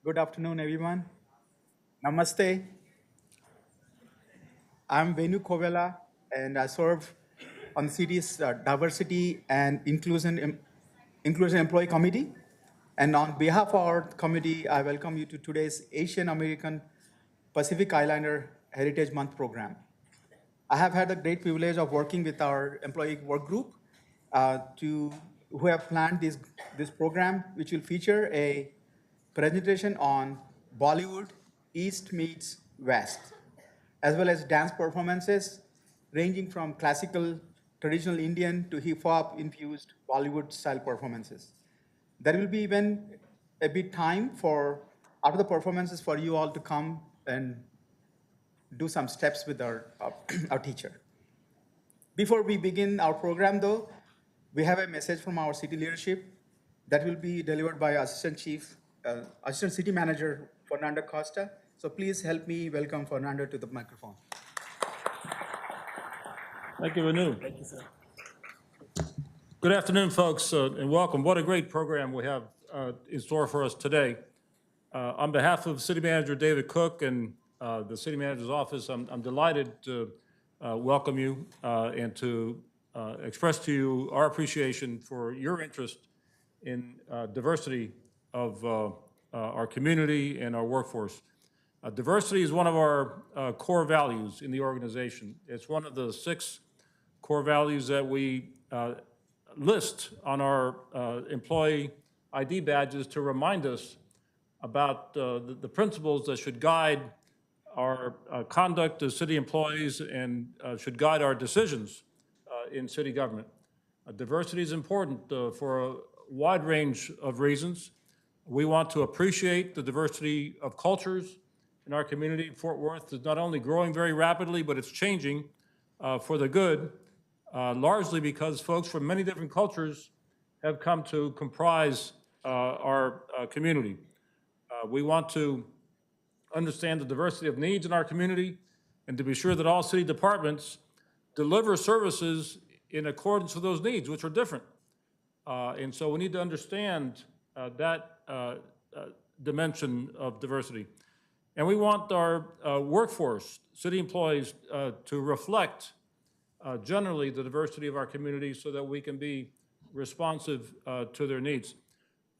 Good afternoon, everyone. Namaste. I'm Venu Kovela, and I serve on the city's Diversity and Inclusion Employee Committee. And on behalf of our committee, I welcome you to today's Asian American Pacific Islander Heritage Month program. I have had the great privilege of working with our employee work group who have planned this program, which will feature a presentation on Bollywood East meets West, as well as dance performances ranging from classical, traditional Indian to hip hop infused Bollywood style performances. There will be even a bit time for after the performances for you all to come and do some steps with our teacher. Before we begin our program, though, we have a message from our city leadership that will be delivered by Assistant City Manager Fernando Costa. So please help me welcome Fernando to the microphone. Thank you, Venu. Good afternoon, folks, and welcome. What a great program we have in store for us today. On behalf of City Manager David Cook and the City Manager's office, I'm delighted to welcome you and to express to you our appreciation for your interest in diversity of our community and our workforce. Diversity is one of our core values in the organization. It's one of the 6 core values that we list on our employee ID badges to remind us about the principles that should guide our conduct as city employees and should guide our decisions in city government. Diversity is important for a wide range of reasons. We want to appreciate the diversity of cultures in our community. Fort Worth is not only growing very rapidly, but it's changing for the good, largely because folks from many different cultures have come to comprise our community. We want to understand the diversity of needs in our community and to be sure that all city departments deliver services in accordance with those needs, which are different. And so we need to understand that dimension of diversity. And we want our workforce, city employees, to reflect generally the diversity of our community so that we can be responsive to their needs.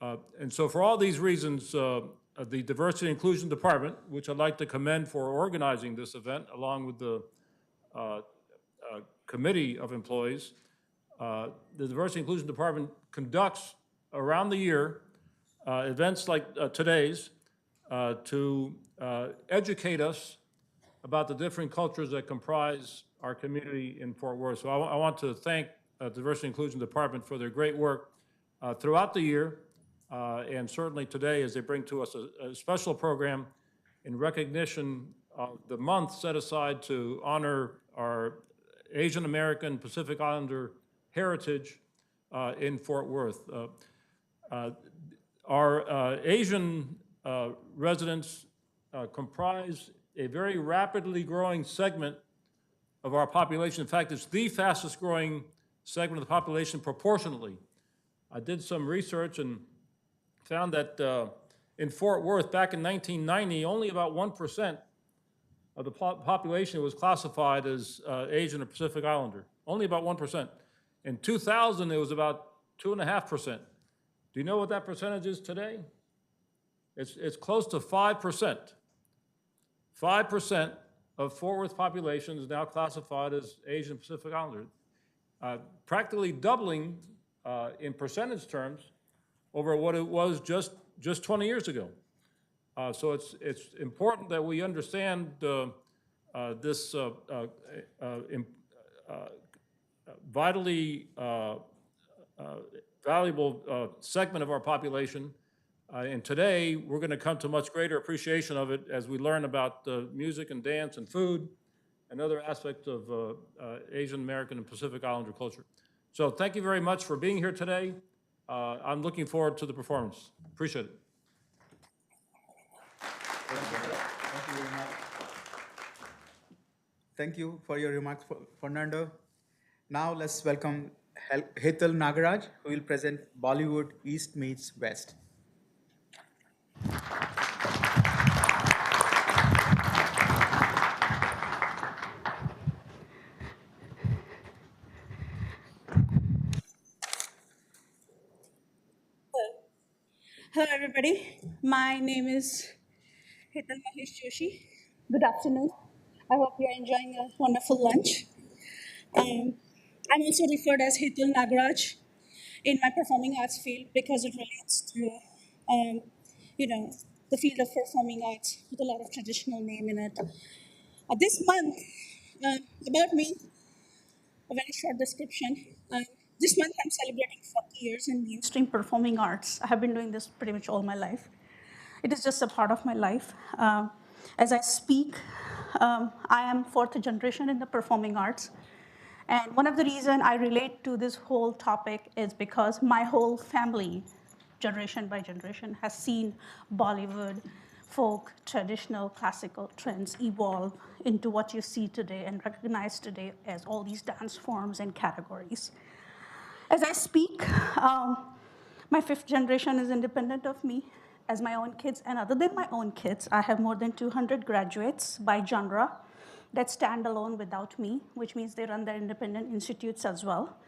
And so for all these reasons, the Diversity and Inclusion Department, which I'd like to commend for organizing this event, along with the committee of employees, the Diversity and Inclusion Department conducts around the year events like today's to educate us about the different cultures that comprise our community in Fort Worth. So I want to thank the Diversity and Inclusion Department for their great work throughout the year, and certainly today as they bring to us a special program in recognition of the month set aside to honor our Asian American Pacific Islander heritage in Fort Worth. Our Asian residents comprise a very rapidly growing segment of our population. In fact, it's the fastest growing segment of the population proportionately. I did some research and found that in Fort Worth, back in 1990, only about 1% of the population was classified as Asian or Pacific Islander, only about 1%. In 2000, it was about 2.5%. Do you know what that percentage is today? It's close to 5%. 5% of Fort Worth population is now classified as Asian Pacific Islander, practically doubling in percentage terms over what it was just 20 years ago. So it's important that we understand this vitally valuable segment of our population. And today, we're going to come to much greater appreciation of it as we learn about music and dance and food and other aspects of Asian American and Pacific Islander culture. So thank you very much for being here today. I'm looking forward to the performance. Appreciate it. Thank you very much. Thank you for your remarks, Fernando. Now let's welcome Hetal Nagaraj, who will present Bollywood East meets West. Hello, everybody. My name is Hetal Mahesh Joshi. Good afternoon. I hope you're enjoying a wonderful lunch. Um, I'm also referred as Hetal Nagaraj in my performing arts field because it relates to, um, the field of performing arts with a lot of traditional name in it. This month, about me, a very short description. This month, I'm celebrating 40 years in mainstream performing arts. I have been doing this pretty much all my life. It is just a part of my life. As I speak, I am fourth generation in the performing arts. And one of the reasons I relate to this whole topic is because my whole family, generation by generation, has seen Bollywood, folk, traditional, classical trends evolve into what you see today and recognize today as all these dance forms and categories. As I speak, my fifth generation is independent of me as my own kids. And other than my own kids, I have more than 200 graduates by genre that stand alone without me, which means they run their independent institutes as well.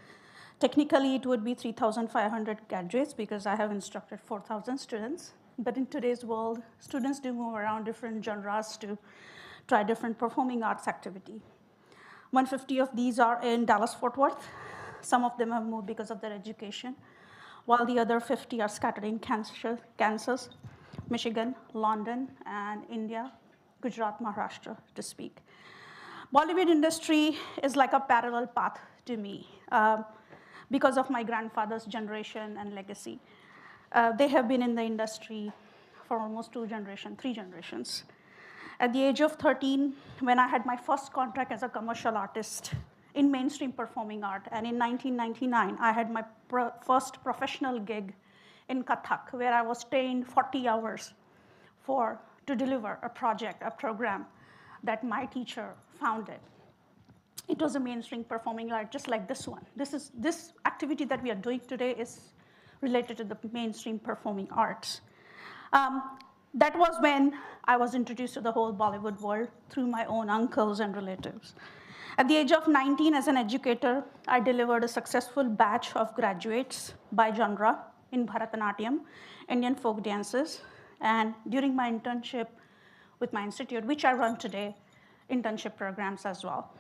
Technically, it would be 3,500 graduates because I have instructed 4,000 students. But in today's world, students do move around different genres to try different performing arts activity. 150 of these are in Dallas-Fort Worth. Some of them have moved because of their education, while the other 50 are scattered in Kansas, Michigan, London, and India, Gujarat, Maharashtra, to speak. Bollywood industry is like a parallel path to me because of my grandfather's generation and legacy. They have been in the industry for almost 3 generations. At the age of 13, when I had my first contract as a commercial artist in mainstream performing art, and in 1999, I had my first professional gig in Kathak, where I was trained 40 hours to deliver a project, a program that my teacher founded. It was a mainstream performing art, just like this one. This activity that we are doing today is related to the mainstream performing arts. That was when I was introduced to the whole Bollywood world through my own uncles and relatives. At the age of 19, as an educator, I delivered a successful batch of graduates by genre in Bharatanatyam, Indian folk dances, and during my internship with my institute, which I run today, internship programs as well.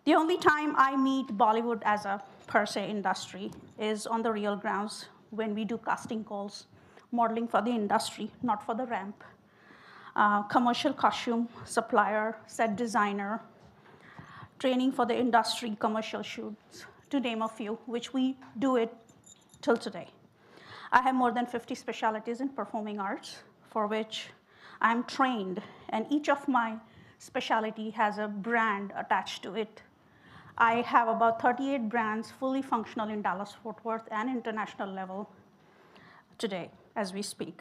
The only time I meet Bollywood as a per se industry is on the real grounds when we do casting calls, modeling for the industry, not for the ramp. Commercial costume supplier, set designer, training for the industry, commercial shoots, to name a few, which we do it till today. I have more than 50 specialties in performing arts for which I'm trained, and each of my specialty has a brand attached to it. I have about 38 brands fully functional in Dallas-Fort Worth and international level today as we speak.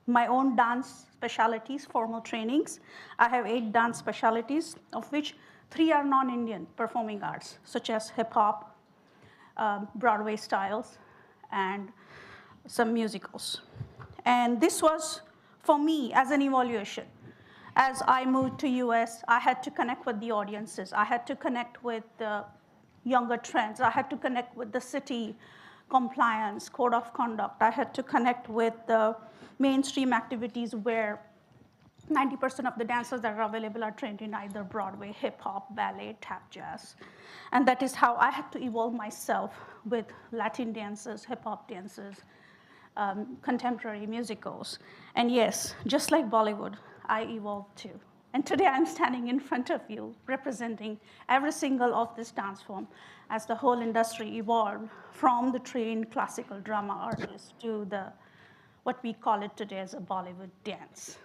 My own dance specialties, formal trainings. I have 8 dance specialties, of which 3 are non-Indian performing arts, such as hip hop, Broadway styles, and some musicals. And this was, for me, as an evaluation. As I moved to US, I had to connect with the audiences. I had to connect with the younger trends. I had to connect with the city compliance, code of conduct. I had to connect with the mainstream activities where 90% of the dancers that are available are trained in either Broadway, hip hop, ballet, tap jazz. And that is how I had to evolve myself with Latin dances, hip hop dances, contemporary musicals. And yes, just like Bollywood, I evolved too. And today I'm standing in front of you representing every single of this dance form as the whole industry evolved from the trained classical drama artist to what we call it today as a Bollywood dance.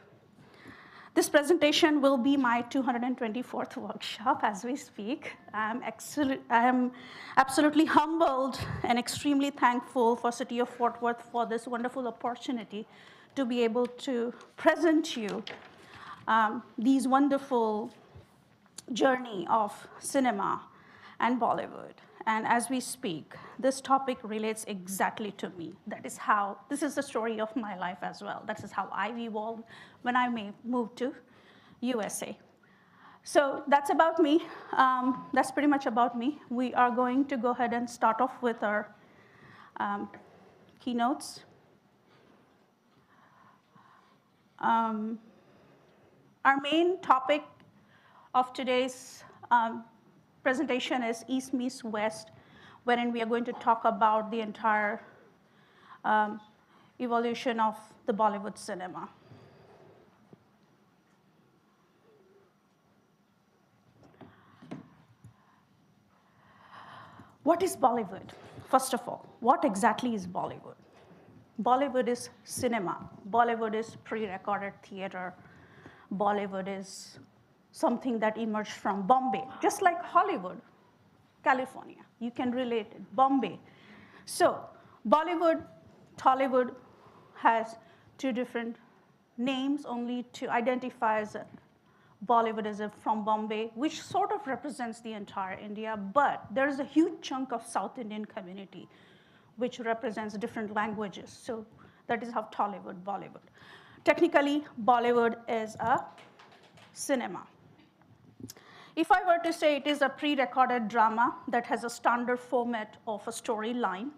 This presentation will be my 224th workshop as we speak. I am absolutely humbled and extremely thankful for City of Fort Worth for this wonderful opportunity to be able to present you these wonderful journey of cinema and Bollywood. And as we speak, this topic relates exactly to me. This is the story of my life as well. That is how I evolved when I moved to USA. So that's about me. That's pretty much about me. We are going to go ahead and start off with our keynotes. Um, our main topic of today's presentation is East Meets West, wherein we are going to talk about the entire evolution of the Bollywood cinema. What is Bollywood? First of all, what exactly is Bollywood? Bollywood is cinema. Bollywood is pre-recorded theater. Bollywood is something that emerged from Bombay, just like Hollywood, California. You can relate it, Bombay. So Bollywood, Tollywood has two different names only to identify as Bollywood is from Bombay, which sort of represents the entire India, but there's a huge chunk of South Indian community which represents different languages. So that is how Tollywood, Bollywood. Technically, Bollywood is a cinema. If I were to say it is a pre-recorded drama that has a standard format of a storyline,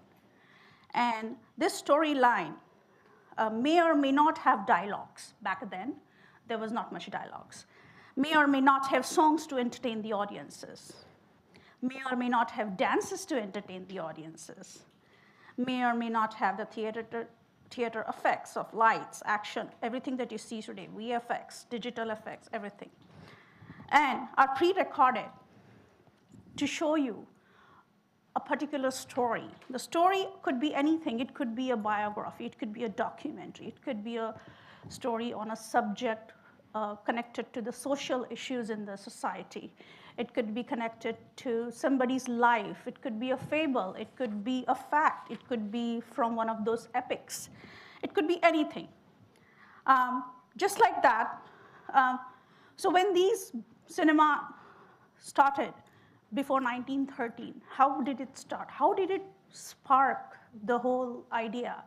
and this storyline may or may not have dialogues. Back then, there was not much dialogues. May or may not have songs to entertain the audiences. May or may not have dances to entertain the audiences. May or may not have the theater effects of lights, action, everything that you see today, VFX, digital effects, everything. And are pre-recorded to show you a particular story. The story could be anything. It could be a biography. It could be a documentary. It could be a story on a subject connected to the social issues in the society. It could be connected to somebody's life. It could be a fable. It could be a fact. It could be from one of those epics. It could be anything. Just like that, so when these cinema started before 1913, how did it start? How did it spark the whole idea?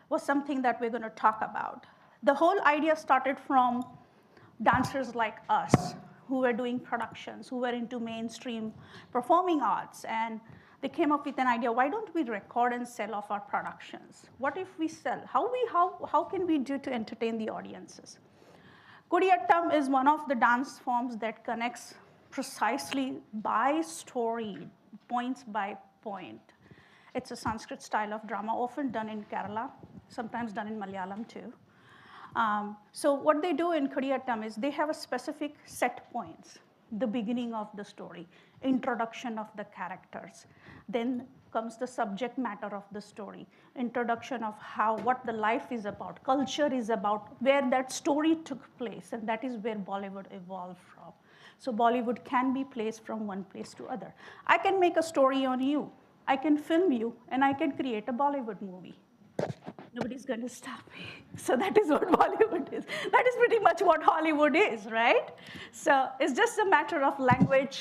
Was something that we're going to talk about. The whole idea started from dancers like us who were doing productions, who were into mainstream performing arts, and they came up with an idea, why don't we record and sell off our productions? What if we sell? How can we do to entertain the audiences? Kudiyattam is one of the dance forms that connects precisely by story, points by point. It's a Sanskrit style of drama, often done in Kerala, sometimes done in Malayalam too. So what they do in Kudiyattam is they have a specific set points, the beginning of the story, introduction of the characters. Then comes the subject matter of the story, introduction of what the life is about, culture is about, where that story took place, and that is where Bollywood evolved from. So Bollywood can be placed from one place to other. I can make a story on you, I can film you, and I can create a Bollywood movie. Nobody's going to stop me. So that is what Bollywood is. That is pretty much what Hollywood is, right? So it's just a matter of language,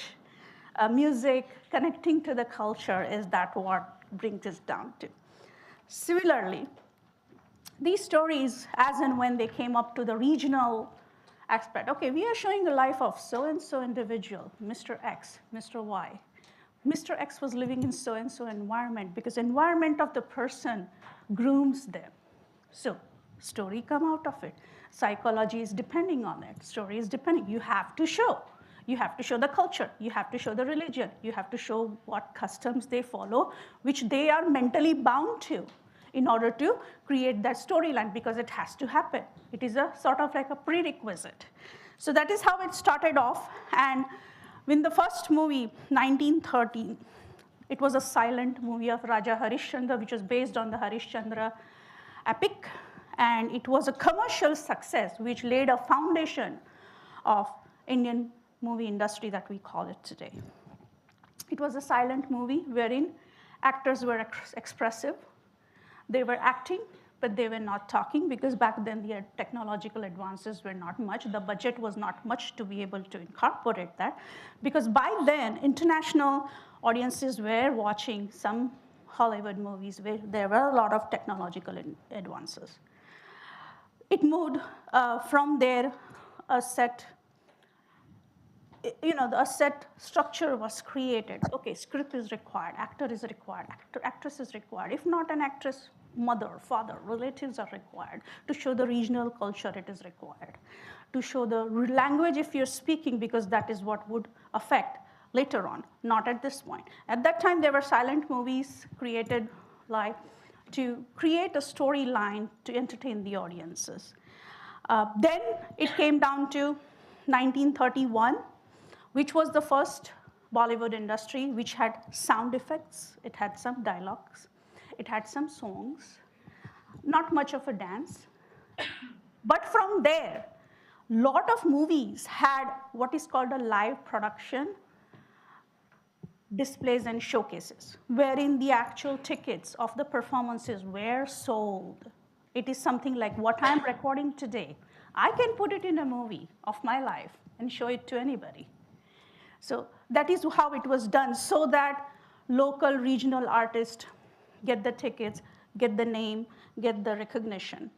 music, connecting to the culture is that what brings us down to. Similarly, these stories, as and when they came up to the regional aspect, okay, we are showing the life of so-and-so individual, Mr. X, Mr. Y. Mr. X was living in so-and-so environment because environment of the person grooms them. So story come out of it. Psychology is depending on it. Story is depending. You have to show. You have to show the culture. You have to show the religion. You have to show what customs they follow, which they are mentally bound to in order to create that storyline because it has to happen. It is a sort of like a prerequisite. So that is how it started off. And when the first movie, 1913, it was a silent movie of Raja Harishchandra, which was based on the Harishchandra epic. And it was a commercial success, which laid a foundation of Indian movie industry that we call it today. It was a silent movie wherein actors were expressive. They were acting, but they were not talking because back then the technological advances were not much. The budget was not much to be able to incorporate that because by then international audiences were watching some Hollywood movies where there were a lot of technological advances. It moved from there, a set a set structure was created. Okay, script is required, actor is required, actress is required. If not an actress, mother, father, relatives are required. To show the regional culture, it is required. To show the language if you're speaking, because that is what would affect later on, not at this point. At that time, there were silent movies created like to create a storyline to entertain the audiences. Then it came down to 1931, which was the first Bollywood industry which had sound effects, it had some dialogues, it had some songs, not much of a dance. But from there, lot of movies had what is called a live production displays and showcases, wherein the actual tickets of the performances were sold. It is something like what I'm recording today. I can put it in a movie of my life and show it to anybody. So that is how it was done, so that local, regional artists get the tickets, get the name, get the recognition.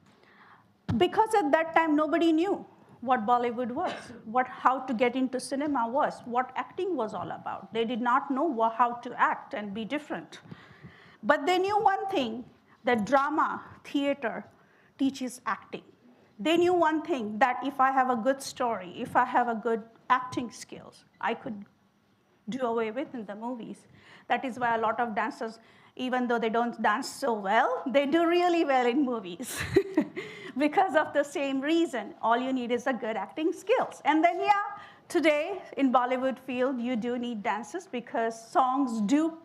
Because at that time, nobody knew what Bollywood was, how to get into cinema was, what acting was all about. They did not know how to act and be different. But they knew one thing, that drama, theater, teaches acting. They knew one thing, that if I have a good story, if I have a good acting skills, I could do away with in the movies. That is why a lot of dancers, even though they don't dance so well, they do really well in movies. Because of the same reason, all you need is a good acting skills. And then, yeah, today in Bollywood field, you do need dances because songs do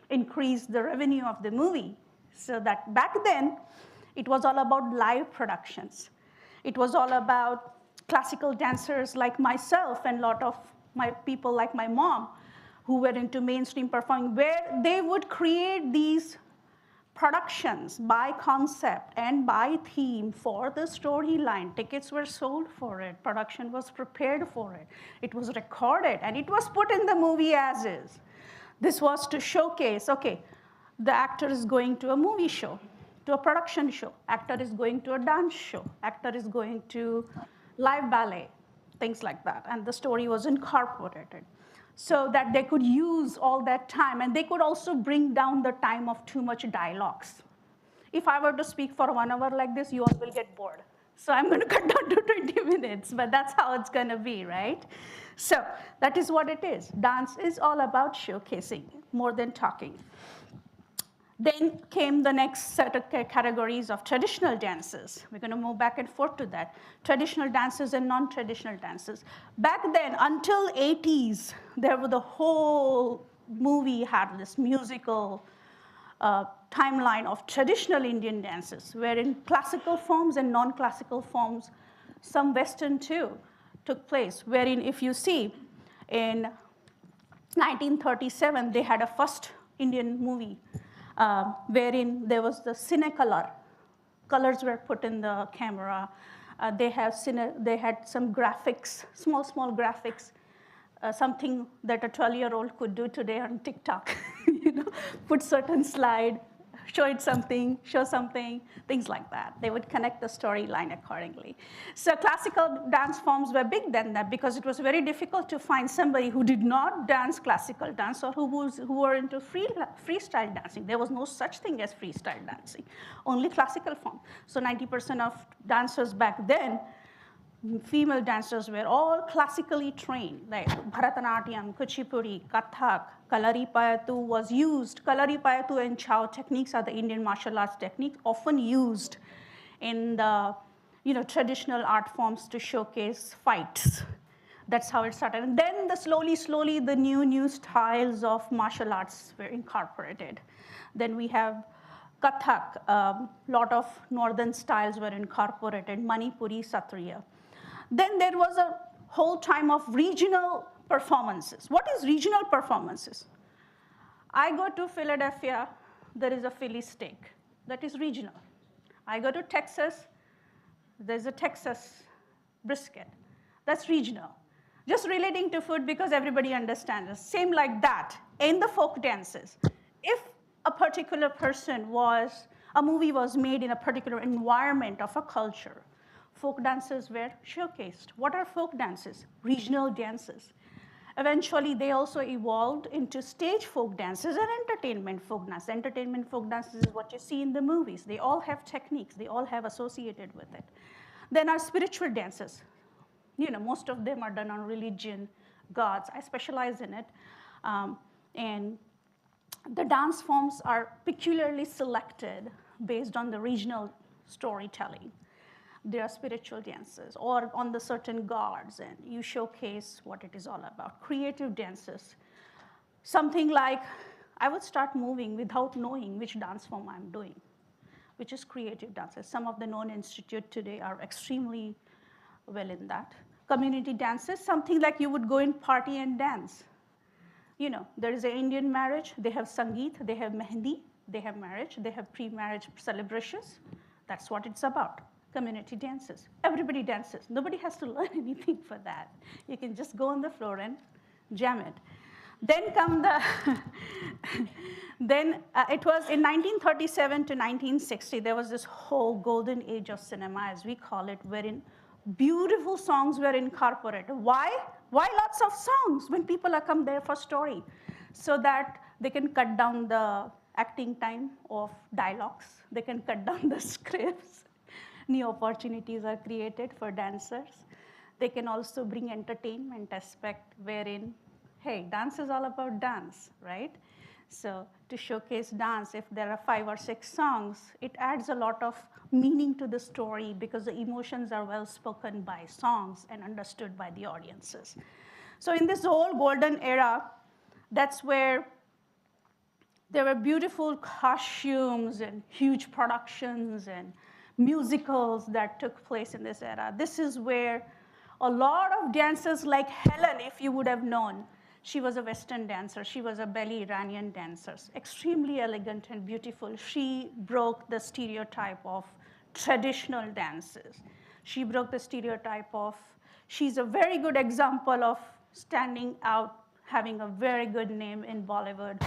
increase the revenue of the movie. So that back then, it was all about live productions. It was all about classical dancers like myself and a lot of my people like my mom who were into mainstream performing, where they would create these productions by concept and by theme for the storyline. Tickets were sold for it. Production was prepared for it. It was recorded, and it was put in the movie as is. This was to showcase, okay, the actor is going to a movie show, to a production show. Actor is going to a dance show. Actor is going to live ballet, things like that. And the story was incorporated so that they could use all that time. And they could also bring down the time of too much dialogues. If I were to speak for 1 hour like this, you all will get bored. So I'm going to cut down to 20 minutes, but that's how it's going to be, right? So that is what it is. Dance is all about showcasing more than talking. Then came the next set of categories of traditional dances. We're going to move back and forth to that. Traditional dances and non-traditional dances. Back then, until 80s, there were the whole movie had this musical timeline of traditional Indian dances, wherein classical forms and non-classical forms, some Western too, took place, wherein if you see, in 1937, they had a first Indian movie wherein there was the Cinecolor. Colors were put in the camera. They had some graphics, small graphics, something that a 12-year-old could do today on TikTok. Put certain slide, show something, things like that. They would connect the storyline accordingly. So classical dance forms were big then because it was very difficult to find somebody who did not dance classical dance or who were into freestyle dancing. There was no such thing as freestyle dancing, only classical form. So 90% of dancers back then, female dancers were all classically trained, like Bharatanatyam, Kuchipudi, Kathak, Kalaripayattu was used. Kalaripayattu and Chow techniques are the Indian martial arts techniques often used in the traditional art forms to showcase fights. That's how it started. And then slowly, the new styles of martial arts were incorporated. Then we have Kathak, a lot of northern styles were incorporated, Manipuri, Satriya. Then there was a whole time of regional performances. What is regional performances? I go to Philadelphia, there is a Philly steak. That is regional. I go to Texas, there's a Texas brisket. That's regional. Just relating to food because everybody understands it. Same like that in the folk dances. If a particular a movie was made in a particular environment of a culture, folk dances were showcased. What are folk dances? Regional dances. Eventually, they also evolved into stage folk dances and entertainment folk dance. Entertainment folk dances is what you see in the movies. They all have techniques. They all have associated with it. Then our spiritual dances. Most of them are done on religion, gods. I specialize in it. And the dance forms are peculiarly selected based on the regional storytelling. There are spiritual dances or on the certain gods, and you showcase what it is all about. Creative dances. Something like I would start moving without knowing which dance form I'm doing, which is creative dances. Some of the known institutes today are extremely well in that. Community dances, something like you would go and party and dance. There is an Indian marriage, they have Sangeet, they have Mehndi, they have marriage, they have pre-marriage celebrations. That's what it's about, community dances. Everybody dances. Nobody has to learn anything for that. You can just go on the floor and jam it. Then come the, it was in 1937 to 1960, there was this whole golden age of cinema, as we call it, wherein beautiful songs were incorporated. Why? Why lots of songs when people are come there for story? So that they can cut down the acting time of dialogues. They can cut down the scripts. New opportunities are created for dancers. They can also bring entertainment aspect wherein, hey, dance is all about dance, right? So to showcase dance, if there are 5 or 6 songs, it adds a lot of meaning to the story because the emotions are well spoken by songs and understood by the audiences. So in this whole golden era, that's where there were beautiful costumes and huge productions and musicals that took place in this era. This is where a lot of dancers like Helen, if you would have known, she was a Western dancer. She was a belly Iranian dancer, extremely elegant and beautiful. She broke the stereotype of traditional dances. She broke the stereotype of, she's a very good example of standing out, having a very good name in Bollywood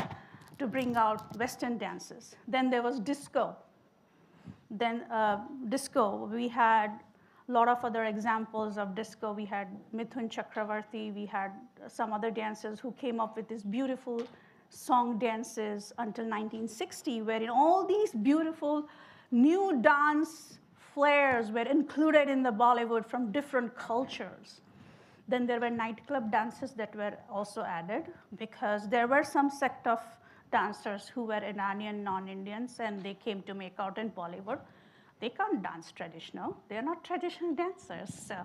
to bring out Western dances. Then there was disco. Then disco, we had a lot of other examples of disco. We had Mithun Chakravarti. We had some other dancers who came up with these beautiful song dances until 1960, wherein all these beautiful new dance flares were included in the Bollywood from different cultures. Then there were nightclub dances that were also added because there were some sect of dancers who were Iranian non-Indians and they came to make out in Bollywood. They can't dance traditional. They're not traditional dancers. So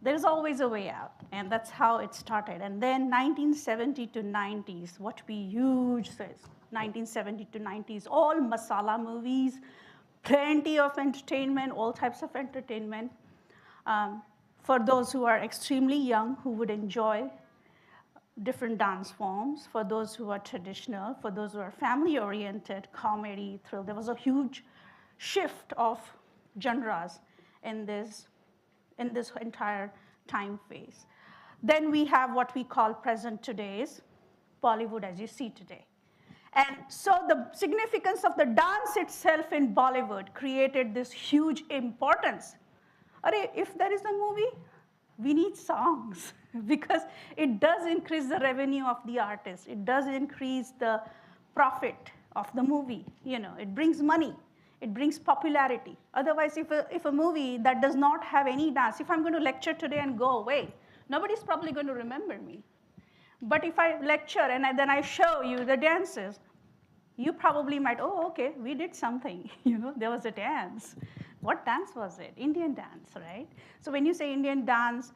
there's always a way out. And that's how it started. And then 1970 to 90s, what we huge says, 1970 to 90s, all masala movies, plenty of entertainment, all types of entertainment. For those who are extremely young, who would enjoy different dance forms, for those who are traditional, for those who are family-oriented, comedy, thrill. There was a huge shift of genres in this entire time phase. Then we have what we call present today's Bollywood as you see today. And so the significance of the dance itself in Bollywood created this huge importance. If there is a movie, we need songs because it does increase the revenue of the artist. It does increase the profit of the movie. It brings money. It brings popularity. Otherwise, if a movie that does not have any dance, if I'm going to lecture today and go away, nobody's probably going to remember me. But if I lecture and then I show you the dances, you probably might, oh, okay, we did something. There was a dance. What dance was it? Indian dance, right? So when you say Indian dance,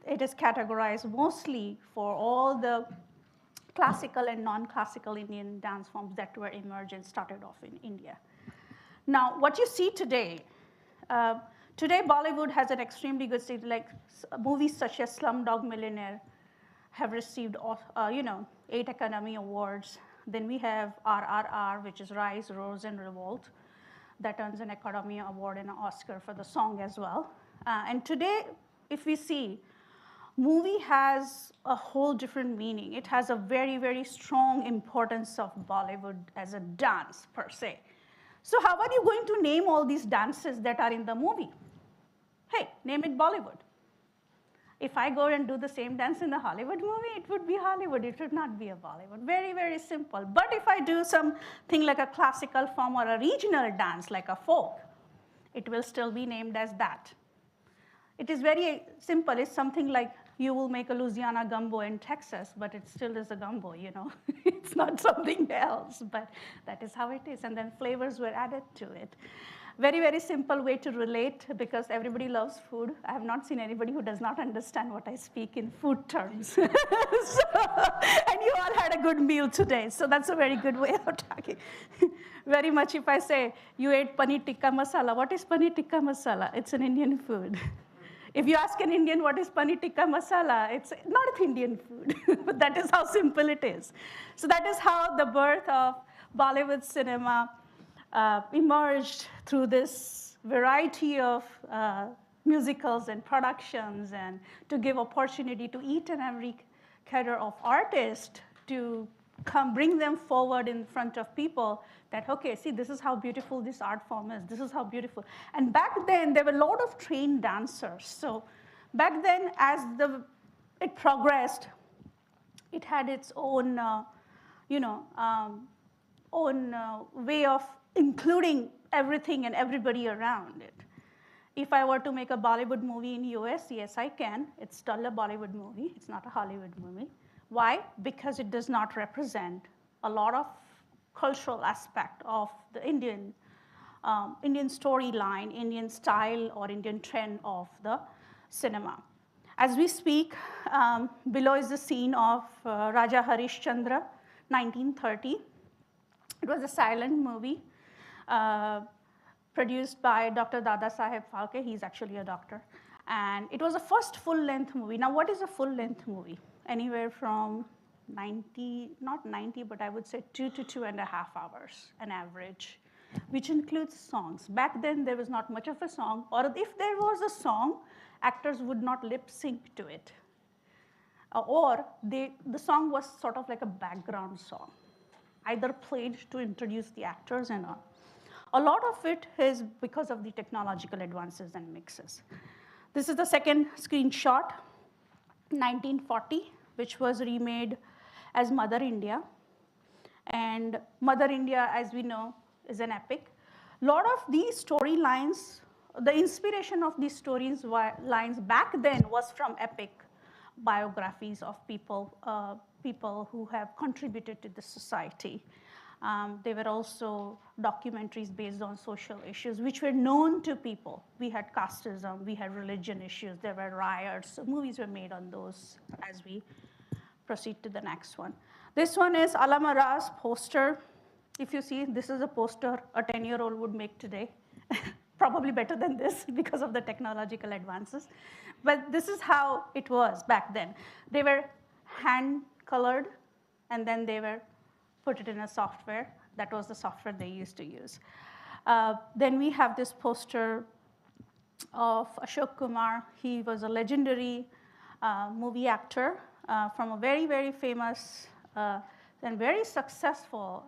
it is categorized mostly for all the classical and non-classical Indian dance forms that were emergent, started off in India. Now, what you see today, today Bollywood has an extremely good state, like movies such as Slumdog Millionaire have received 8 Academy Awards. Then we have RRR, which is Rise, Rose, and Revolt. That earns an Academy Award and an Oscar for the song as well. And today, if we see, movie has a whole different meaning. It has a very, very strong importance of Bollywood as a dance per se. So how are you going to name all these dances that are in the movie? Hey, name it Bollywood. If I go and do the same dance in a Hollywood movie, it would be Hollywood. It would not be a Bollywood. Very, very simple. But if I do something like a classical form or a regional dance, like a folk, it will still be named as that. It is very simple. It's something like you will make a Louisiana gumbo in Texas, but it still is a gumbo, you know. It's not something else, but that is how it is. And then flavors were added to it. Very, very simple way to relate because everybody loves food. I have not seen anybody who does not understand what I speak in food terms. And you all had a good meal today, so that's a very good way of talking. Very much if I say, you ate paneer tikka masala, what is paneer tikka masala? It's an Indian food. If you ask an Indian what is paneer tikka masala, it's North Indian food. But that is how simple it is. So that is how the birth of Bollywood cinema emerged through this variety of musicals and productions, and to give opportunity to each and every cadre of artists to come bring them forward in front of people that, okay, see, this is how beautiful this art form is. This is how beautiful. And back then, there were a lot of trained dancers. So back then, as it progressed, it had its own, own way of including everything and everybody around it. If I were to make a Bollywood movie in US, yes, I can. It's still a Bollywood movie. It's not a Hollywood movie. Why? Because it does not represent a lot of cultural aspect of the Indian storyline, Indian style, or Indian trend of the cinema. As we speak, below is the scene of Raja Harishchandra, 1930. It was a silent movie produced by Dr. Dada Saheb Phalke. He's actually a doctor. And it was the first full-length movie. Now, what is a full-length movie? Anywhere from 90, not 90, but I would say 2 to 2.5 hours, an average, which includes songs. Back then, there was not much of a song, or if there was a song, actors would not lip sync to it. Or the song was sort of like a background song, either played to introduce the actors and all. A lot of it is because of the technological advances and mixes. This is the second screenshot, 1940, which was remade as Mother India. And Mother India, as we know, is an epic. A lot of these storylines, the inspiration of these storylines back then was from epic biographies of people who have contributed to the society. They were also documentaries based on social issues, which were known to people. We had casteism, we had religion issues, there were riots. So movies were made on those as we proceed to the next one. This one is Alamara's poster. If you see, this is a poster a 10-year-old would make today. Probably better than this because of the technological advances. But this is how it was back then. They were hand-colored, and then they were put it in a software. That was the software they used to use. Then we have this poster of Ashok Kumar. He was a legendary movie actor from a very, very famous and very successful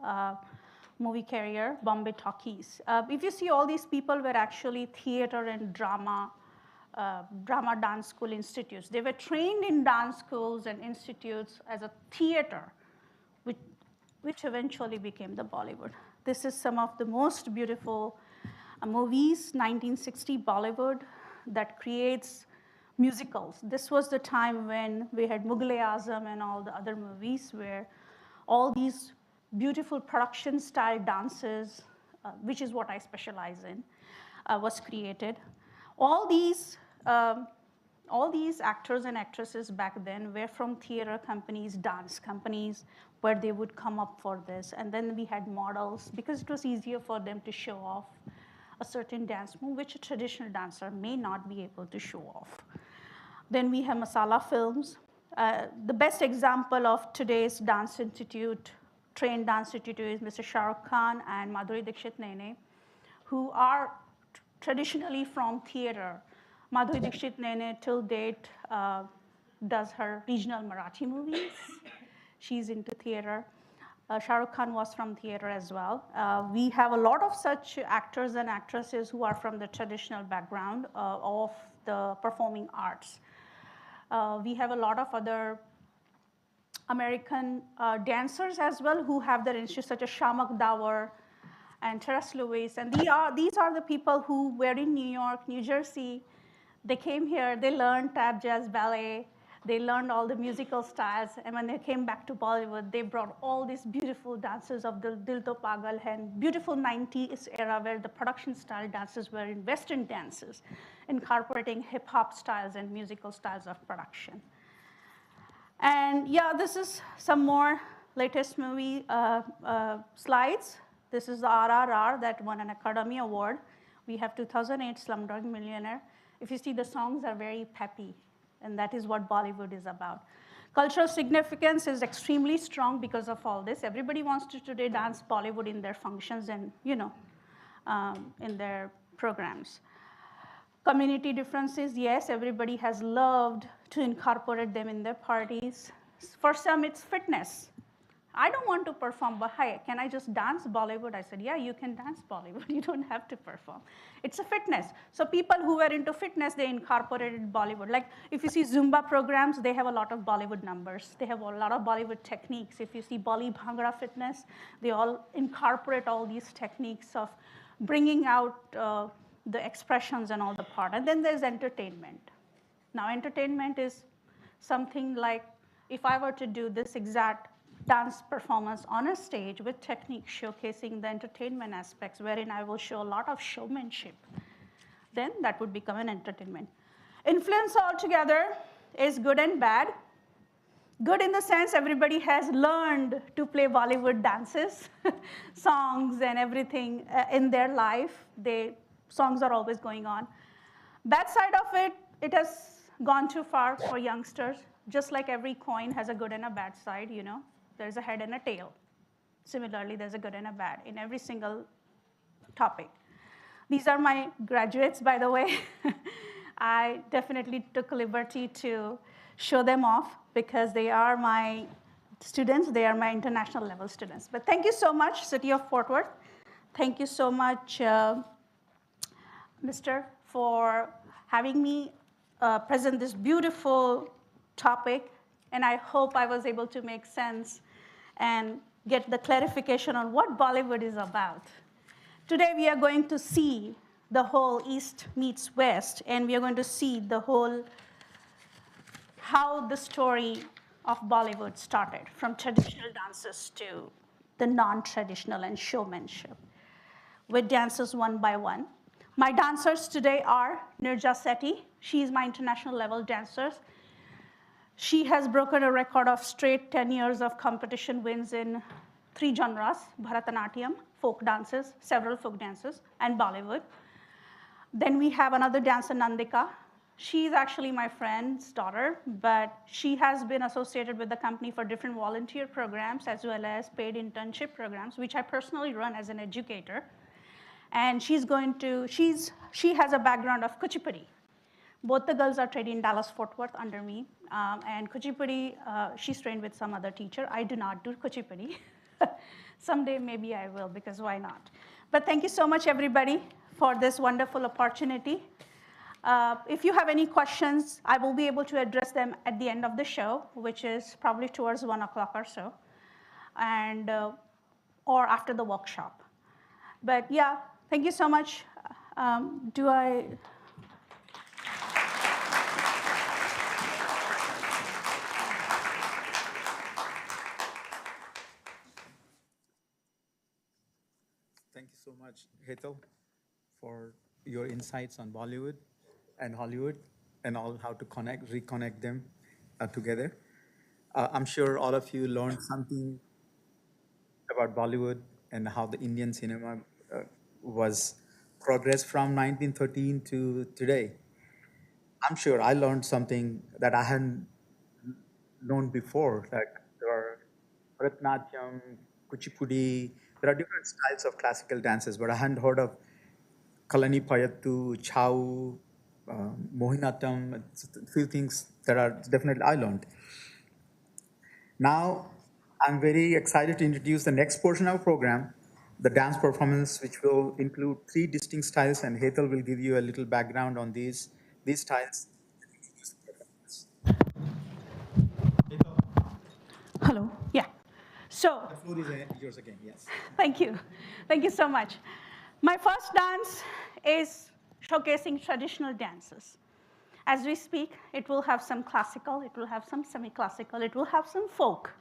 movie career, Bombay Talkies. If you see, all these people were actually theater and drama dance school institutes. They were trained in dance schools and institutes as a theater, which eventually became the Bollywood. This is some of the most beautiful movies, 1960 Bollywood, that creates musicals. This was the time when we had Mughal-e-Azam and all the other movies where all these beautiful production style dances, which is what I specialize in, was created. All these actors and actresses back then were from theater companies, dance companies, where they would come up for this. And then we had models, because it was easier for them to show off a certain dance move, which a traditional dancer may not be able to show off. Then we have masala films. The best example of today's dance institute, trained dance institute, is Mr. Shah Rukh Khan and Madhuri Dixit Nene, who are traditionally from theater. Madhuri Dixit Nene, till date, does her regional Marathi movies. She's into theater. Shah Rukh Khan was from theater as well. We have a lot of such actors and actresses who are from the traditional background of the performing arts. We have a lot of other American dancers as well who have their institutes, such as Shamak Dawar and Terence Lewis. And these are the people who were in New York, New Jersey. They came here, they learned tap, jazz, ballet, they learned all the musical styles, and when they came back to Bollywood, they brought all these beautiful dances of the Dil To Pagal and beautiful 90s era where the production style dances were in Western dances, incorporating hip hop styles and musical styles of production. And yeah, this is some more latest movie slides. This is the RRR that won an Academy Award. We have 2008 Slumdog Millionaire. If you see, the songs are very peppy, and that is what Bollywood is about. Cultural significance is extremely strong because of all this. Everybody wants to today dance Bollywood in their functions and, in their programs. Community differences, yes, everybody has loved to incorporate them in their parties. For some, it's fitness. I don't want to perform, but hey, can I just dance Bollywood? I said, yeah, you can dance Bollywood. You don't have to perform. It's a fitness. So people who were into fitness, they incorporated Bollywood. Like if you see Zumba programs, they have a lot of Bollywood numbers. They have a lot of Bollywood techniques. If you see Bolly Bhangra fitness, they all incorporate all these techniques of bringing out the expressions and all the part. And then there's entertainment. Now, entertainment is something like if I were to do this exact dance performance on a stage with technique showcasing the entertainment aspects, wherein I will show a lot of showmanship, then that would become an entertainment. Influence altogether is good and bad. Good in the sense everybody has learned to play Bollywood dances, songs and everything in their life. Songs are always going on. Bad side of it, it has gone too far for youngsters. Just like every coin has a good and a bad side, there's a head and a tail. Similarly, there's a good and a bad in every single topic. These are my graduates, by the way. I definitely took liberty to show them off because they are my students. They are my international level students. But thank you so much, City of Fort Worth. Thank you so much, Mr., for having me present this beautiful topic. And I hope I was able to make sense and get the clarification on what Bollywood is about. Today, we are going to see the whole East meets West, and we are going to see the whole, how the story of Bollywood started, from traditional dances to the non-traditional and showmanship, with dancers one by one. My dancers today are Nirja Sethi. She is my international level dancer. She has broken a record of straight 10 years of competition wins in 3 genres: Bharatanatyam, folk dances, several folk dances, and Bollywood. Then we have another dancer, Nandika. She's actually my friend's daughter, but she has been associated with the company for different volunteer programs as well as paid internship programs, which I personally run as an educator. And she has a background of Kuchipudi. Both the girls are trained in Dallas Fort Worth under me. And Kuchipudi, she's trained with some other teacher. I do not do Kuchipudi. Someday maybe I will, because why not? But thank you so much, everybody, for this wonderful opportunity. If you have any questions, I will be able to address them at the end of the show, which is probably towards 1 o'clock or so, and or after the workshop. But yeah, thank you so much. Thank you so much, Hetal, for your insights on Bollywood and Hollywood and all how to reconnect them together. I'm sure all of you learned something about Bollywood and how the Indian cinema was progressed from 1913 to today. I'm sure I learned something that I hadn't known before. Like there are Bharatanatyam, Kuchipudi. There are different styles of classical dances, but I hadn't heard of Kalani Payattu, Chau, Mohinattam. A few things that are definitely I learned. Now, I'm very excited to introduce the next portion of our program, the dance performance, which will include 3 distinct styles, and Hetal will give you a little background on these styles. So, The floor is yours again, yes. thank you. Thank you so much. My first dance is showcasing traditional dances. As we speak, it will have some classical, it will have some semi-classical, it will have some folk.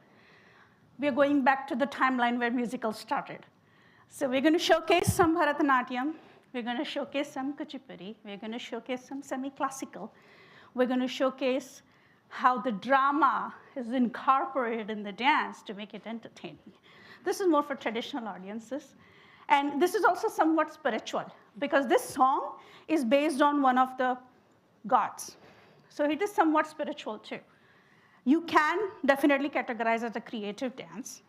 We are going back to the timeline where musical started. So we're going to showcase some Bharatanatyam, we're going to showcase some Kuchipudi, we're going to showcase some semi-classical, we're going to showcase how the drama is incorporated in the dance to make it entertaining. This is more for traditional audiences. And this is also somewhat spiritual, because this song is based on one of the gods. So it is somewhat spiritual too. You can definitely categorize as a creative dance,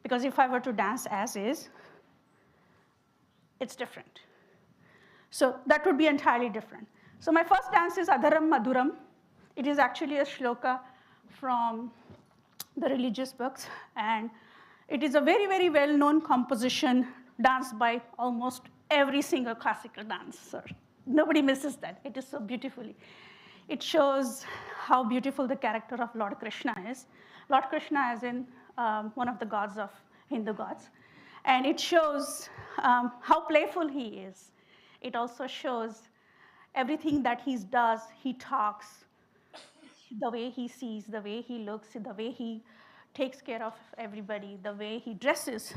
because if I were to dance as is, it's different. So that would be entirely different. So my first dance is Adharam Madhuram. It is actually a shloka from the religious books, and it is a very, very well-known composition danced by almost every single classical dancer. Nobody misses that. It is so beautifully. It shows how beautiful the character of Lord Krishna is. Lord Krishna as in one of the gods of Hindu gods. And it shows how playful he is. It also shows everything that he does, he talks, the way he sees, the way he looks, the way he takes care of everybody, the way he dresses,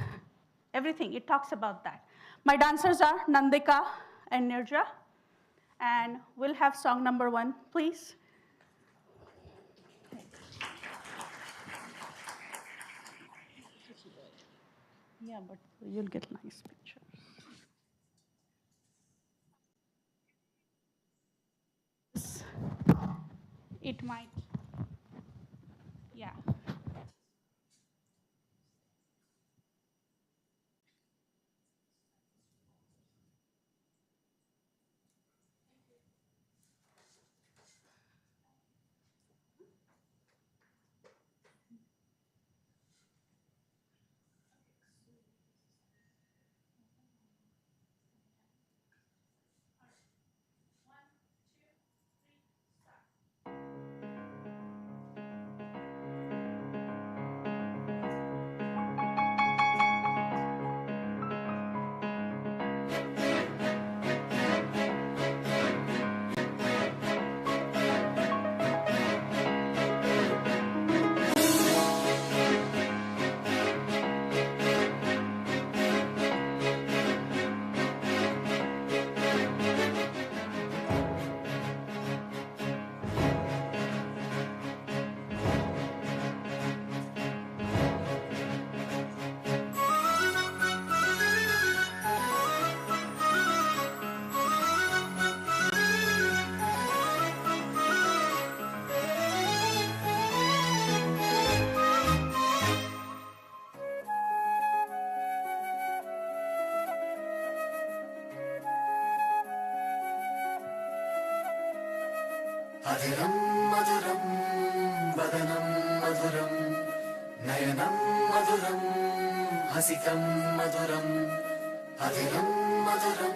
everything. It talks about that. My dancers are Nandika and Nirja. And we'll have song number 1, please. Yeah, but you'll get nice pictures. It might, yeah. Adhiram madhuram vadanam madhuram nayanam madhuram hasikam madhuram Adhiram madhuram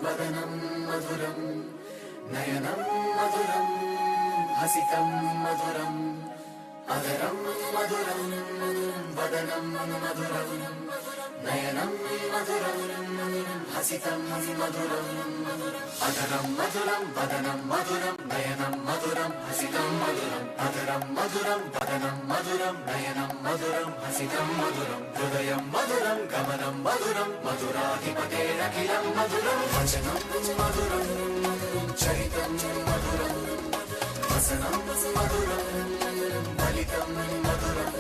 vadanam madhuram nayanam madhuram hasikam madhuram Adhiram madhuram vadanam madhuram nayanam madhuram hasikam madhuram Adharam madhuram vadanam madhuram nayanam madhuram hasikam madhuram Adharam madhuram vadanam madhuram nayanam madhuram hasikam madhuram Hridayam madhuram gamanam madhuram madhuradhipaterakhilam madhuram Vachanam madhuram charitam madhuram Vasanam madhuram balitam madhuram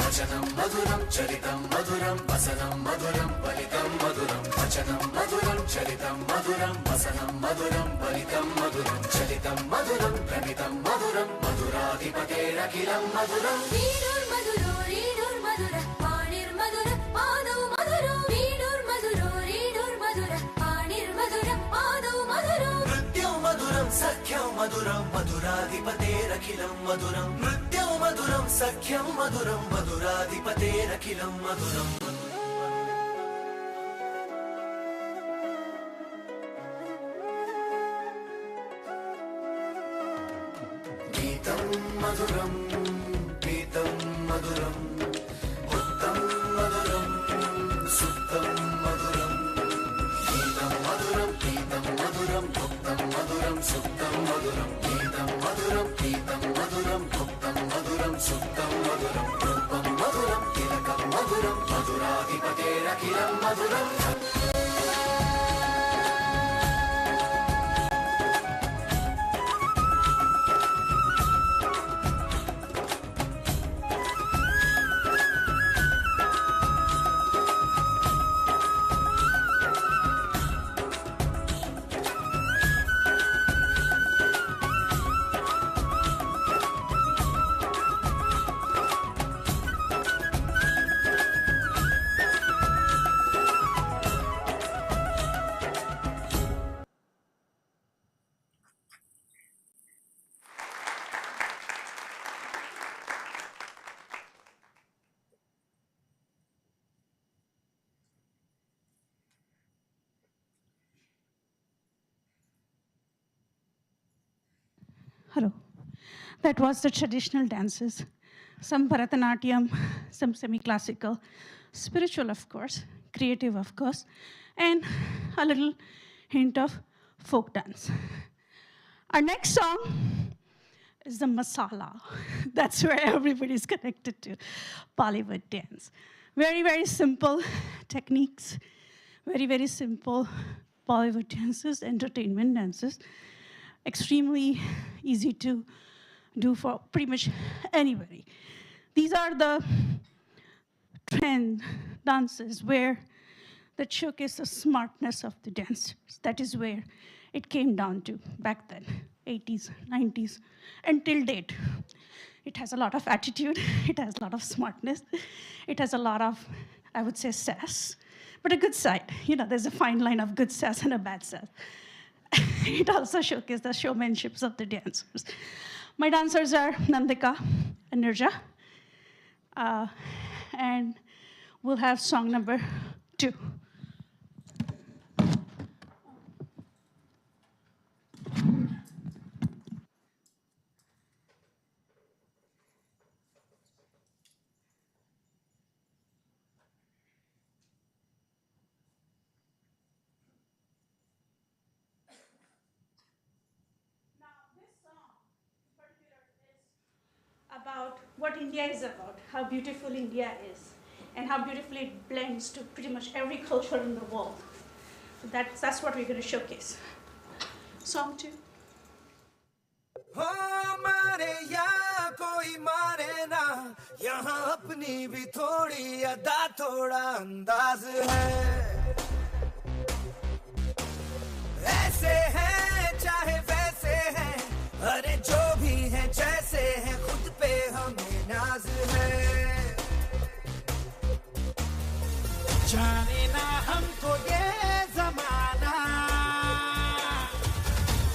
Vachanam madhuram charitam madhuram Vasanam madhuram balitam madhuram Vachanam madhuram charitam madhuram Vasanam madhuram balitam madhuram Chalitam madhuram pranitam madhuram Madhuradhipaterakhilam madhuram Reenur madhuro reenur madhura paanir madhura paadu madhuro Reenur madhuro reenur madhura paanir madhura paadu madhuro Nrityam madhuram sakhyam madhuram Madhuradhipaterakhilam madhuram Nrityam madhuram sakhyam madhuram Madhuradhipaterakhilam madhuram Geetam madhuram Geetam madhuram मधुराधिपतेरखिलं मधुरम् Hello. That was the traditional dances, some Bharatanatyam, some semi-classical, spiritual, of course, creative, of course, and a little hint of folk dance. Our next song is the masala. That's where everybody's connected to Bollywood dance. Very, very simple techniques, very, very simple Bollywood dances, entertainment dances. Extremely easy to do for pretty much anybody. These are the trend dances where that showcase the smartness of the dancers. That is where it came down to back then, 80s, 90s, until date. It has a lot of attitude, it has a lot of smartness, it has a lot of, I would say, sass, but a good side. You know, there's a fine line of good sass and a bad sass. It also showcases the showmanships of the dancers. My dancers are Nandika and Nirja. And we'll have song number 2. About what India is about, how beautiful India is, and how beautifully it blends to pretty much every culture in the world. So that's what we're going to showcase. Song 2. हो मारे या कोई मारे ना यहाँ अपनी भी थोड़ी अदा थोड़ा अंदाज है ऐसे हैं चाहे वैसे हैं अरे जो भी हैं जैसे हैं खुद पे हमें नाज है जाने ना हमको ये जमाना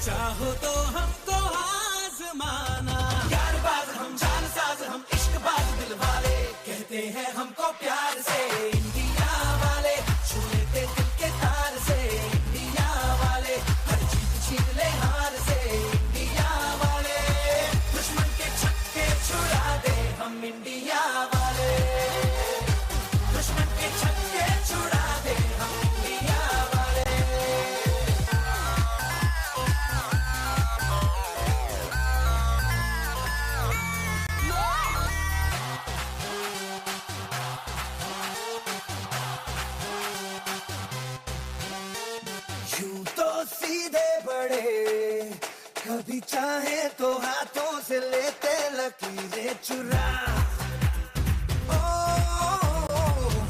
चाहो तो हमको आजमाना यार बाज हम जान साज हम इश्क बाज दिल वाले कहते हैं हमको प्यार से इंडिया वाले छू लेते दिल के तार से इंडिया वाले हर जीत छीन ले हार से इंडिया वाले दुश्मन के छक्के छुड़ा दे हम इंडिया वाले दुश्मन के छक्के छुड़ा दे हम इंडिया वाले यूं तो सीधे बड़े कभी चाहे तो हाथों से लेते लकीरें चुरा ओ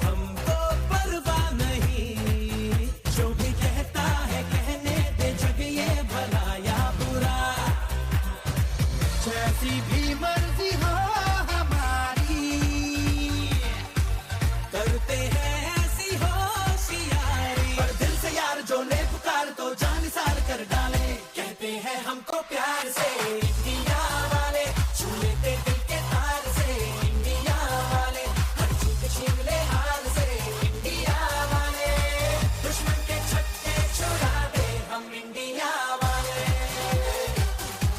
हमको परवाह नहीं जो भी कहता है कहने दे जग ये भला या बुरा जैसी भी मर्जी हो हमारी करते हैं ऐसी होशियारी पर दिल से यार जो ले पुकार तो जान सार कर डाले कहते हैं हमको प्यार से इंडिया वाले छू लेते दिल के तार से इंडिया वाले हर जीत छीन ले हार से इंडिया वाले दुश्मन के छक्के छुड़ा दे हम इंडिया वाले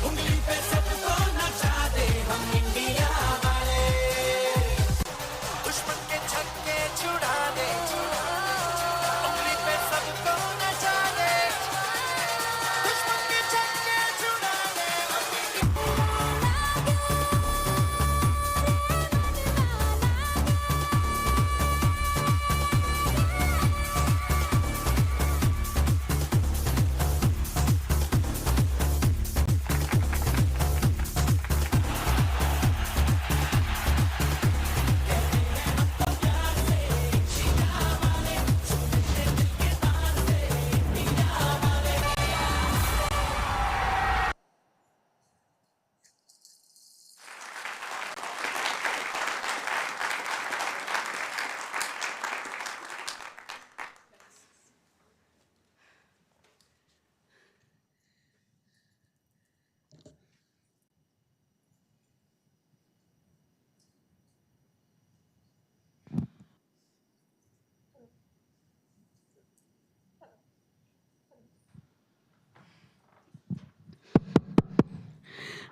उंगली पे सबको नचा दे हम इंडिया वाले दुश्मन के छक्के छुड़ा दे उंगली पे सबको नचा दे दुश्मन के छक्के छुड़ा दे हम India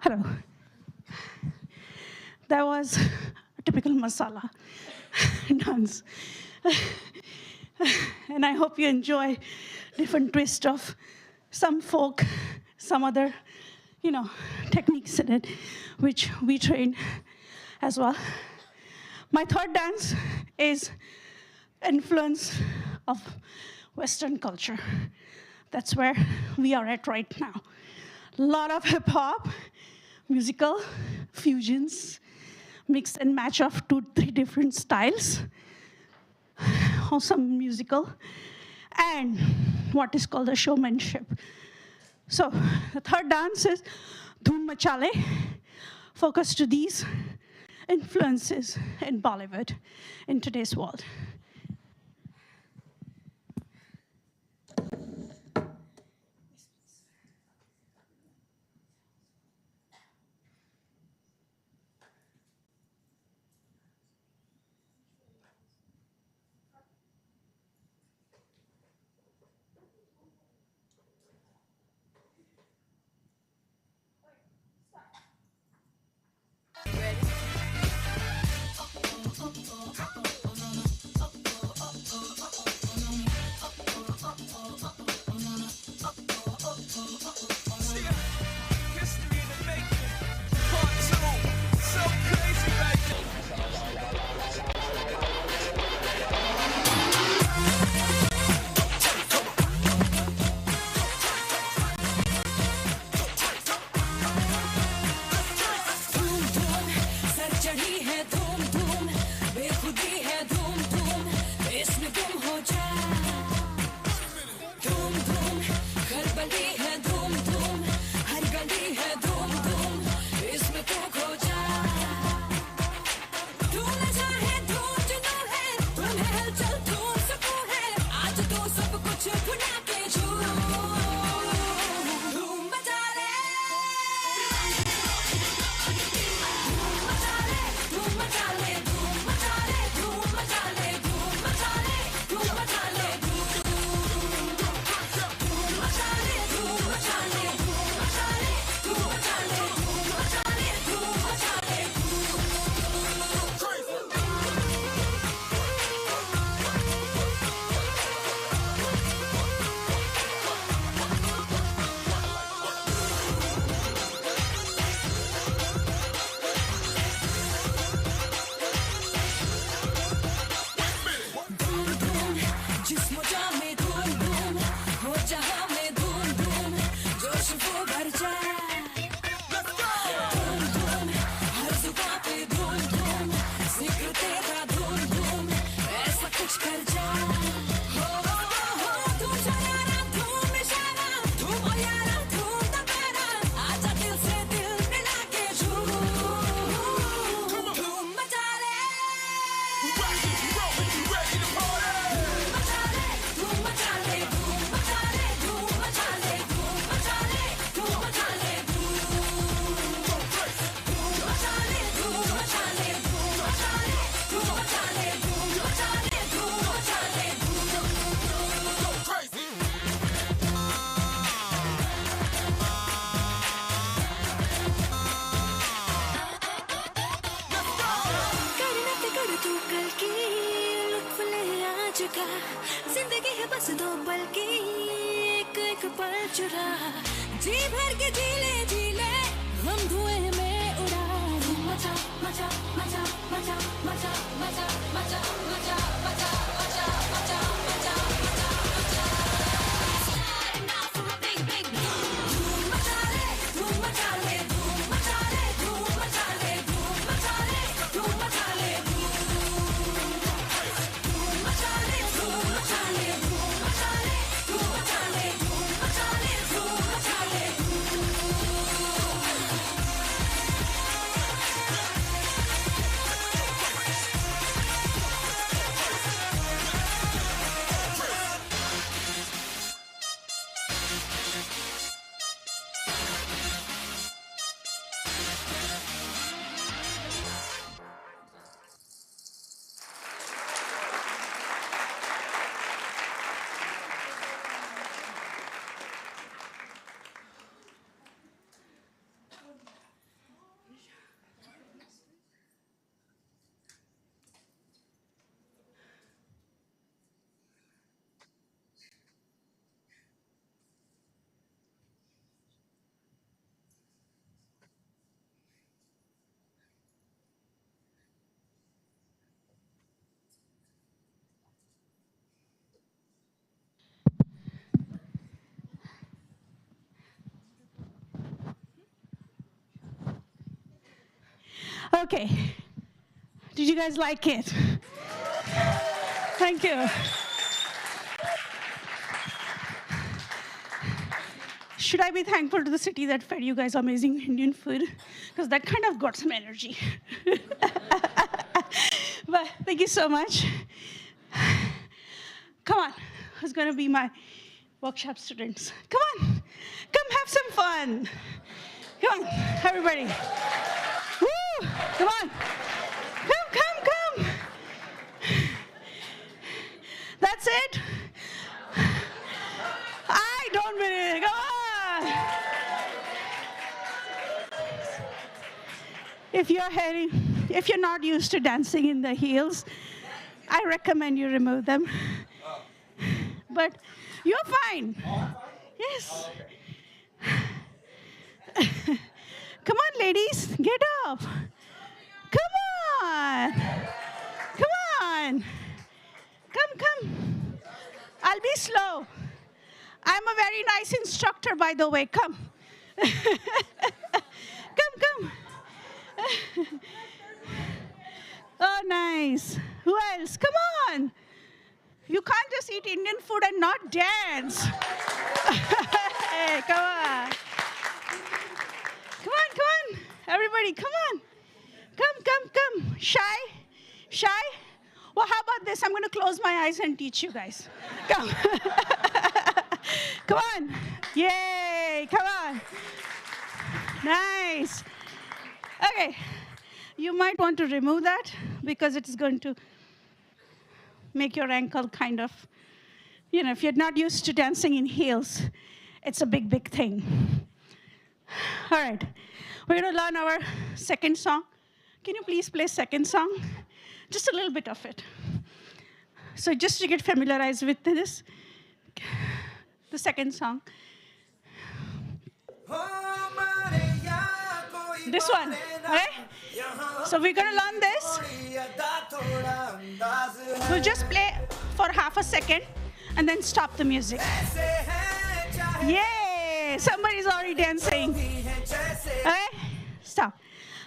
Hello. That was a typical masala dance. And I hope you enjoy different twist of some folk, some other, techniques in it, which we train as well. My third dance is influence of Western culture. That's where we are at right now. A lot of hip hop, musical, fusions, mix and match of 2-3 different styles, some musical, and what is called the showmanship. So the third dance is Dhoom Machale, focus to these influences in Bollywood in today's world. जिंदगी है बस 2 पल की एक एक पल चुरा जी भर के जीले हम धुएं में उड़ा मचा मचा मचा मचा मचा मचा मचा मचा मचा मचा मचा मचा Okay. Did you guys like it? Thank you. Should I be thankful to the city that fed you guys amazing Indian food? Because that kind of got some energy. But thank you so much. Come on, who's going to be my workshop students? Come on, come have some fun. Come on, everybody. Woo, come on. Come. That's it? I don't believe it. Come on. If you're not used to dancing in the heels, I recommend you remove them. But you're fine. Yes. Come on, ladies, get up. Come on. Come. I'll be slow. I'm a very nice instructor, by the way. Come. Come. Oh, nice. Who else? Come on. You can't just eat Indian food and not dance. Hey, come on. Come on. Everybody, come on. Come. Shy. Well, how about this? I'm going to close my eyes and teach you guys. Come. Come on. Yay. Come on. Nice. Okay. You might want to remove that because it is going to make your ankle kind of, if you're not used to dancing in heels, it's a big thing. All right. We're going to learn our second song. Can you please play second song? Just a little bit of it. So just to get familiarized with this, the second song. This one, okay? So we're going to learn this. We'll just play for half a second and then stop the music. Yay! Somebody's already dancing. Okay? Stop.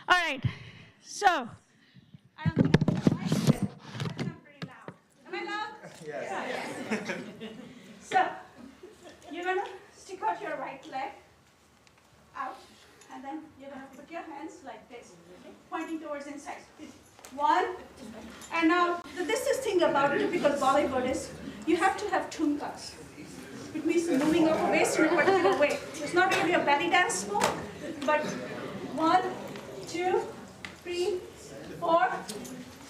All right. So, I don't think I'm pretty loud. Am I loud? Yes. So, you're going to stick out your right leg out, and then you're going to put your hands like this, okay? Pointing towards inside. 1, and now this is thing about typical Bollywood is you have to have tumkas. It means moving your waist in a particular way. It's not really a belly dance move, but 1, 2, 3, 4.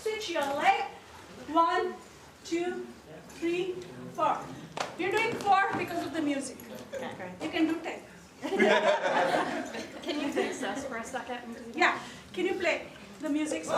Switch your leg. 1, 2, 3, 4. You're doing 4 because of the music. Okay. You can do 10. Can you fix us for a second? Yeah. Can you play the music? So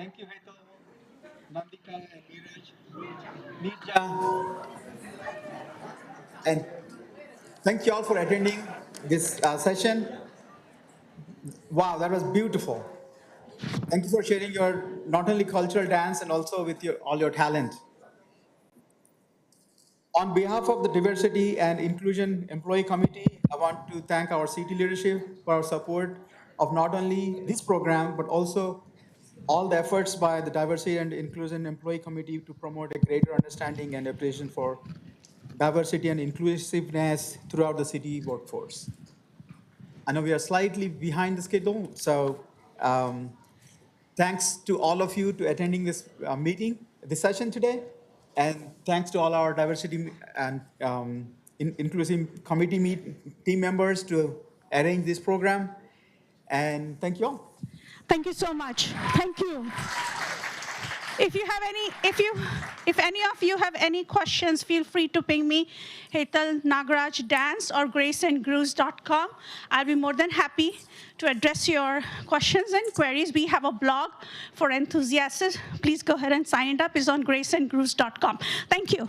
Thank you, Hetal, Nandika, and Neeraj, Neerja, and thank you all for attending this session. Wow, that was beautiful. Thank you for sharing your not only cultural dance and also with all your talent. On behalf of the Diversity and Inclusion Employee Committee, I want to thank our city leadership for our support of not only this program, but also all the efforts by the Diversity and Inclusion Employee Committee to promote a greater understanding and appreciation for diversity and inclusiveness throughout the city workforce. I know we are slightly behind the schedule, so thanks to all of you to attending this meeting, this session today, and thanks to all our diversity and inclusive committee team members to arrange this program. And thank you all. Thank you so much. Thank you. If any of you have any questions, feel free to ping me, Hetal Nagaraj Dance or graceandgrooves.com. I'll be more than happy to address your questions and queries. We have a blog for enthusiasts. Please go ahead and sign it up. It's on graceandgrooves.com. Thank you.